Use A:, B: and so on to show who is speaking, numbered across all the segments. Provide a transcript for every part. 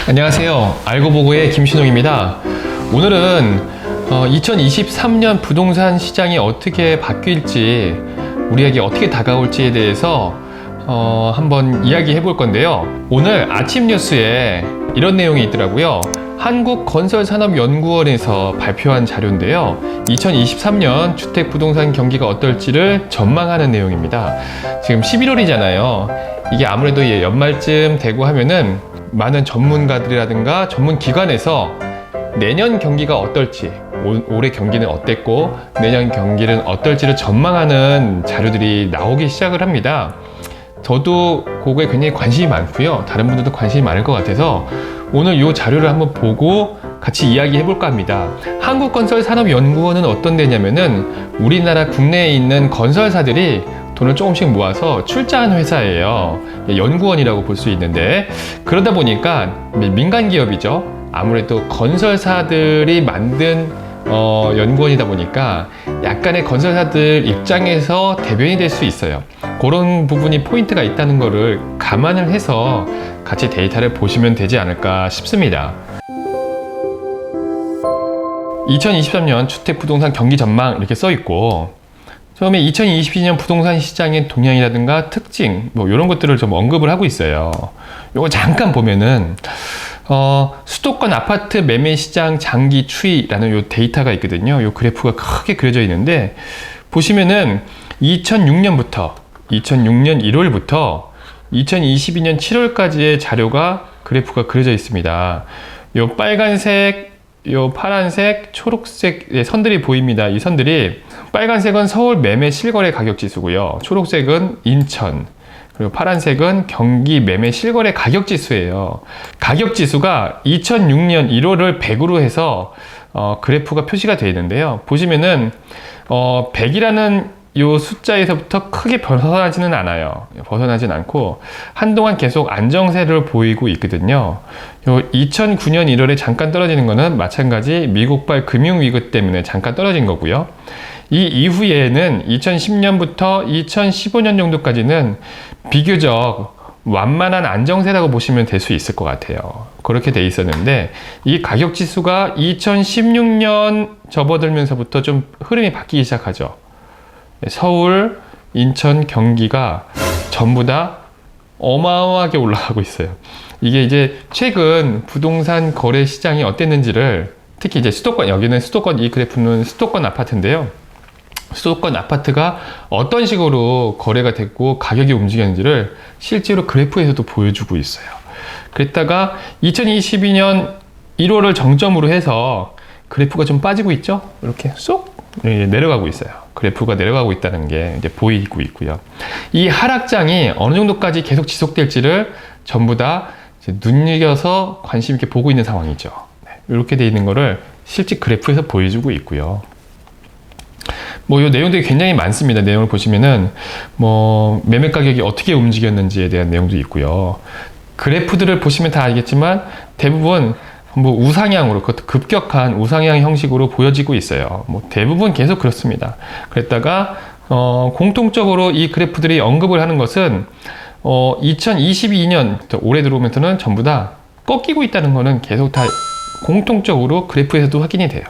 A: 안녕하세요. 알고보고의 김신웅입니다. 오늘은 2023년 부동산 시장이 어떻게 바뀔지, 우리에게 어떻게 다가올지에 대해서 한번 이야기해 볼 건데요. 오늘 아침 뉴스에 이런 내용이 있더라고요. 한국건설산업연구원에서 발표한 자료인데요. 2023년 주택부동산 경기가 어떨지를 전망하는 내용입니다. 지금 11월이잖아요. 이게 아무래도 연말쯤 되고 하면은 많은 전문가들이라든가 전문기관에서 내년 경기가 어떨지, 올해 경기는 어땠고 내년 경기는 어떨지를 전망하는 자료들이 나오기 시작을 합니다. 저도 그거에 굉장히 관심이 많고요. 다른 분들도 관심이 많을 것 같아서 오늘 이 자료를 한번 보고 같이 이야기해 볼까 합니다. 한국건설산업연구원은 어떤 데냐면은 우리나라 국내에 있는 건설사들이 돈을 조금씩 모아서 출자한 회사예요. 연구원이라고 볼 수 있는데, 그러다 보니까 민간 기업이죠. 아무래도 건설사들이 만든 연구원이다 보니까 약간의 건설사들 입장에서 대변이 될 수 있어요. 그런 부분이 포인트가 있다는 거를 감안을 해서 같이 데이터를 보시면 되지 않을까 싶습니다. 2023년 주택부동산 경기 전망 이렇게 써 있고, 처음에 2022년 부동산 시장의 동향이라든가 특징, 이런 것들을 좀 언급을 하고 있어요. 요거 잠깐 보면은, 수도권 아파트 매매 시장 장기 추이라는 요 데이터가 있거든요. 요 그래프가 크게 그려져 있는데, 보시면은 2006년 1월부터 2022년 7월까지의 자료가 그래프가 그려져 있습니다. 요 빨간색, 요 파란색, 초록색 선들이 보입니다. 이 선들이, 빨간색은 서울 매매 실거래 가격 지수고요. 초록색은 인천, 그리고 파란색은 경기 매매 실거래 가격 지수예요. 가격 지수가 2006년 1월을 100으로 해서 그래프가 표시가 되어 있는데요. 보시면은 100이라는 요 숫자에서부터 크게 벗어나지는 않아요. 벗어나진 않고 한동안 계속 안정세를 보이고 있거든요. 요 2009년 1월에 잠깐 떨어지는 거는 마찬가지 미국발 금융위기 때문에 잠깐 떨어진 거고요. 이 이후에는 2010년부터 2015년 정도까지는 비교적 완만한 안정세라고 보시면 될 수 있을 것 같아요. 그렇게 돼 있었는데, 이 가격 지수가 2016년 접어들면서부터 좀 흐름이 바뀌기 시작하죠. 서울, 인천, 경기가 전부 다 어마어마하게 올라가고 있어요. 이게 이제 최근 부동산 거래 시장이 어땠는지를, 특히 이제 수도권, 여기는 수도권, 이 그래프는 수도권 아파트인데요. 수도권 아파트가 어떤 식으로 거래가 됐고 가격이 움직였는지를 실제로 그래프에서도 보여주고 있어요. 그랬다가 2022년 1월을 정점으로 해서 그래프가 좀 빠지고 있죠? 이렇게 쏙 내려가고 있어요. 그래프가 내려가고 있다는 게 이제 보이고 있고요. 이 하락장이 어느 정도까지 계속 지속될지를 전부 다 눈여겨서 관심 있게 보고 있는 상황이죠. 이렇게 돼 있는 거를 실제 그래프에서 보여주고 있고요. 요 내용들이 굉장히 많습니다. 내용을 보시면은 매매 가격이 어떻게 움직였는지에 대한 내용도 있고요. 그래프들을 보시면 다 알겠지만 대부분 우상향으로, 그것도 급격한 우상향 형식으로 보여지고 있어요. 대부분 계속 그렇습니다. 그랬다가 공통적으로 이 그래프들이 언급을 하는 것은 2022년 올해 들어오면서는 전부 다 꺾이고 있다는 거는 계속 다 공통적으로 그래프에서도 확인이 돼요.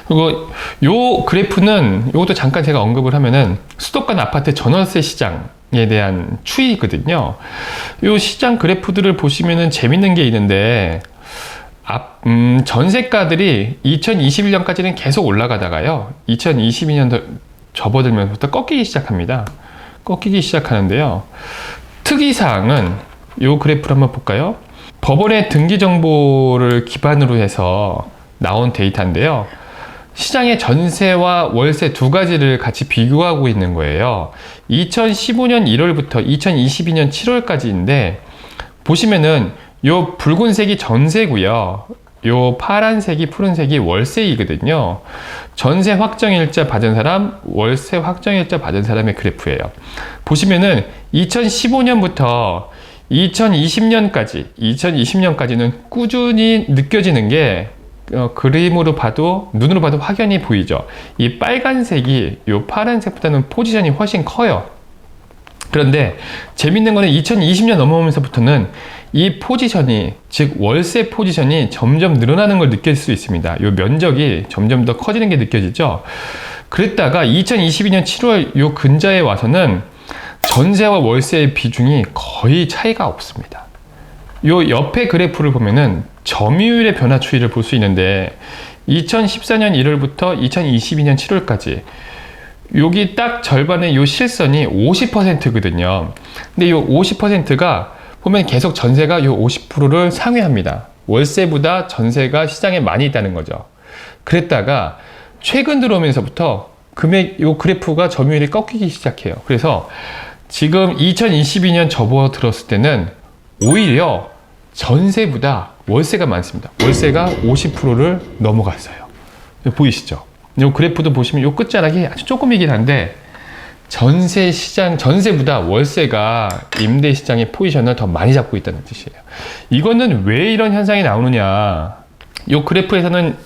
A: 그리고 요 그래프는, 요것도 잠깐 제가 언급을 하면은 수도권 아파트 전월세 시장에 대한 추이거든요. 요 시장 그래프들을 보시면은 재밌는 게 있는데, 전세가들이 2021년까지는 계속 올라가다가요, 2022년 접어들면서부터 꺾이기 시작합니다. 꺾이기 시작하는데요. 특이사항은 요 그래프를 한번 볼까요? 법원의 등기 정보를 기반으로 해서 나온 데이터인데요. 시장의 전세와 월세 두 가지를 같이 비교하고 있는 거예요. 2015년 1월부터 2022년 7월까지인데, 보시면은 요 붉은색이 전세고요. 요 파란색이, 푸른색이 월세이거든요. 전세 확정일자 받은 사람, 월세 확정일자 받은 사람의 그래프예요. 보시면은 2015년부터 2020년까지는 꾸준히 느껴지는 게, 그림으로 봐도, 눈으로 봐도 확연히 보이죠. 이 빨간색이 요 파란색보다는 포지션이 훨씬 커요. 그런데 재밌는 거는 2020년 넘어오면서부터는 이 포지션이, 즉 월세 포지션이 점점 늘어나는 걸 느낄 수 있습니다. 이 면적이 점점 더 커지는 게 느껴지죠. 그랬다가 2022년 7월 요 근자에 와서는 전세와 월세의 비중이 거의 차이가 없습니다. 요 옆에 그래프를 보면은 점유율의 변화 추이를 볼 수 있는데 2014년 1월부터 2022년 7월까지 여기 딱 절반의 요 실선이 50%거든요. 근데 요 50%가 보면 계속 전세가 요 50%를 상회합니다. 월세보다 전세가 시장에 많이 있다는 거죠. 그랬다가 최근 들어오면서부터 요 그래프가 점유율이 꺾이기 시작해요. 그래서 지금 2022년 접어들었을 때는 오히려 전세보다 월세가 많습니다. 월세가 50%를 넘어갔어요. 보이시죠? 이 그래프도 보시면 이 끝자락이 아주 조금이긴 한데 전세 시장, 전세보다 월세가 임대 시장의 포지션을 더 많이 잡고 있다는 뜻이에요. 이거는 왜 이런 현상이 나오느냐? 이 그래프에서는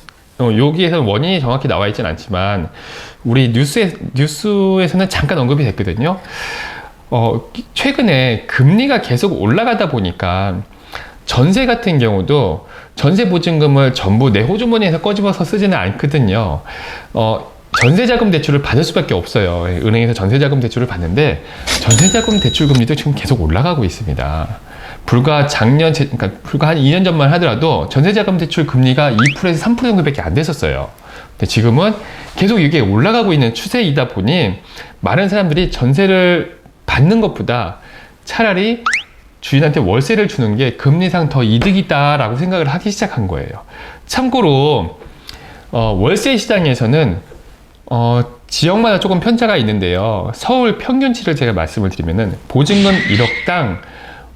A: 여기에서는 원인이 정확히 나와 있진 않지만 우리 뉴스에서는 잠깐 언급이 됐거든요. 최근에 금리가 계속 올라가다 보니까 전세 같은 경우도 전세 보증금을 전부 내 호주머니에서 꺼집어서 쓰지는 않거든요. 전세자금 대출을 받을 수밖에 없어요. 은행에서 전세자금 대출을 받는데 전세자금 대출 금리도 지금 계속 올라가고 있습니다. 불과 그러니까 불과 한 2년 전만 하더라도 전세자금 대출 금리가 2%에서 3% 정도밖에 안 됐었어요. 근데 지금은 계속 이게 올라가고 있는 추세이다 보니 많은 사람들이 전세를 받는 것보다 차라리 주인한테 월세를 주는 게 금리상 더 이득이다라고 생각을 하기 시작한 거예요. 참고로 월세 시장에서는 지역마다 조금 편차가 있는데요. 서울 평균치를 제가 말씀을 드리면은 보증금 1억당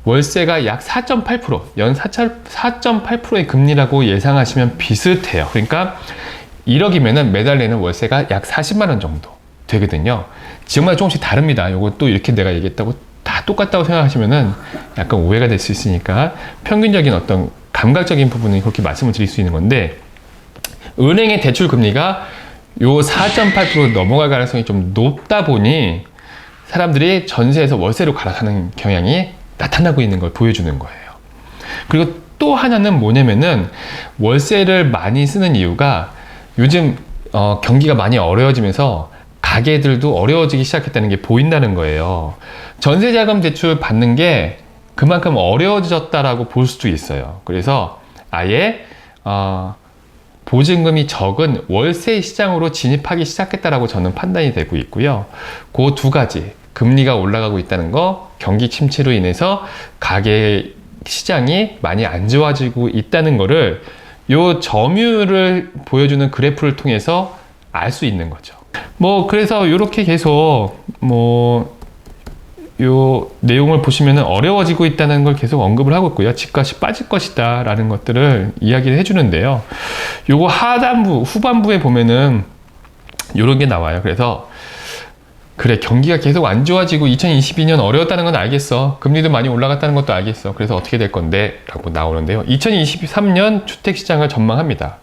A: 월세가 약 4.8%, 연 4.8%의 금리라고 예상하시면 비슷해요. 그러니까 1억이면은 매달 내는 월세가 약 40만 원 정도 되거든요. 지역마다 조금씩 다릅니다. 요것도 이렇게 내가 얘기했다고 다 똑같다고 생각하시면은 약간 오해가 될 수 있으니까 평균적인 어떤 감각적인 부분은 그렇게 말씀을 드릴 수 있는 건데, 은행의 대출 금리가 요 4.8% 넘어갈 가능성이 좀 높다 보니 사람들이 전세에서 월세로 갈아타는 경향이 나타나고 있는 걸 보여주는 거예요. 그리고 또 하나는 뭐냐면은 월세를 많이 쓰는 이유가 요즘 경기가 많이 어려워지면서 가게들도 어려워지기 시작했다는 게 보인다는 거예요. 전세자금 대출 받는 게 그만큼 어려워졌다라고 볼 수도 있어요. 그래서 아예 보증금이 적은 월세 시장으로 진입하기 시작했다라고 저는 판단이 되고 있고요. 그 두 가지, 금리가 올라가고 있다는 거, 경기 침체로 인해서 가게 시장이 많이 안 좋아지고 있다는 거를 요 점유율을 보여주는 그래프를 통해서 알 수 있는 거죠. 그래서 이렇게 계속 요 내용을 보시면은 어려워지고 있다는 걸 계속 언급을 하고 있고요. 집값이 빠질 것이다 라는 것들을 이야기를 해주는데요. 요거 후반부에 보면은 요런 게 나와요. 그래서 그래, 경기가 계속 안 좋아지고 2022년 어려웠다는 건 알겠어. 금리도 많이 올라갔다는 것도 알겠어. 그래서 어떻게 될 건데? 라고 나오는데요. 2023년 주택시장을 전망합니다.